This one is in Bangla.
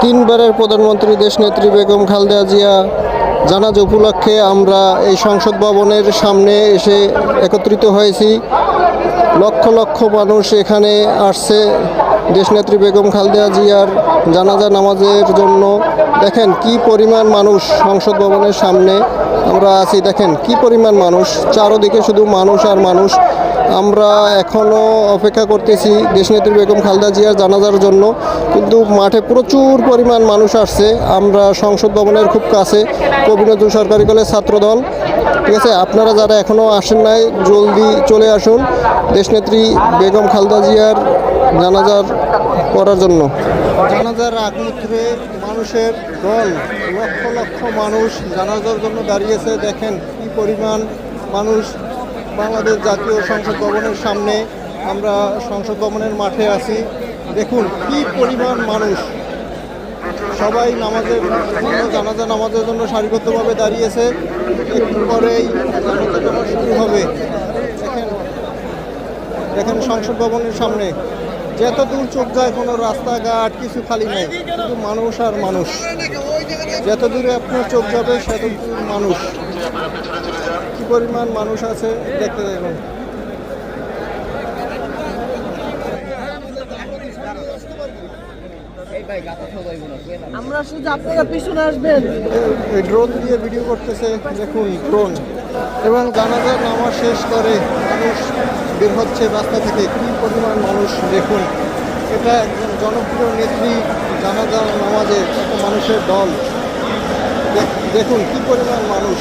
তিনবারের প্রধানমন্ত্রী দেশনেত্রী বেগম খালেদা জিয়া জানাজা উপলক্ষে আমরা এই সংসদ ভবনের সামনে এসে একত্রিত হয়েছি। লক্ষ লক্ষ মানুষ এখানে আসছে দেশনেত্রী বেগম খালেদা জিয়ার জানাজা নামাজের জন্য। দেখেন কি পরিমাণ মানুষ সংসদ ভবনের সামনে আমরা আছি, দেখেন কি পরিমাণ মানুষ, চারদিকে শুধু মানুষ আর মানুষ। আমরা এখনও অপেক্ষা করতেছি দেশনেত্রী বেগম খালেদা জিয়ার জানাজার জন্য, কিন্তু মাঠে প্রচুর পরিমাণ মানুষ আসছে। আমরা সংসদ ভবনের খুব কাছে, কবি নজরুল সরকারি কলেজ ছাত্রদল, ঠিক আছে। আপনারা যারা এখনও আসেন নাই জলদি চলে আসুন দেশনেত্রী বেগম খালেদা জিয়ার জানাজার করার জন্য। জানাজার আগমুহূর্তে মানুষের দল, লক্ষ লক্ষ মানুষ জানাজার জন্য দাঁড়িয়েছে। দেখেন কি পরিমাণ মানুষ বাংলাদেশ জাতীয় সংসদ ভবনের সামনে। আমরা সংসদ ভবনের মাঠে আছি, দেখুন কি পরিমাণ মানুষ। সবাই নামাজের জন্য, জানাজা নামাজের জন্য সারিবদ্ধভাবে দাঁড়িয়েছে। একটু পরেই জানাজা নামাজ শুরু হবে। দেখেন দেখেন সংসদ ভবনের সামনে যত দূর চোখ যায় কোনো রাস্তাঘাট কিছু খালি নেই, শুধু মানুষ আর মানুষ। যত দূরে আপনার চোখ যাবে সেত দূর মানুষ। কি পরিমাণ মানুষ আছে দেখতে দেখুন। আমরা শুধু আপনারা পিছনে আসবেন। এই ড্রোন দিয়ে ভিডিও করতেছে, দেখুন ড্রোন। এবং জানাজার নামাজ শেষ করে মানুষ বের হচ্ছে রাস্তা থেকে। কি পরিমাণ মানুষ দেখুন। এটা একজন জনপ্রিয় নেত্রী জানাজার নামাজে একটা মানুষের দল। দেখুন কি পরিমাণ মানুষ।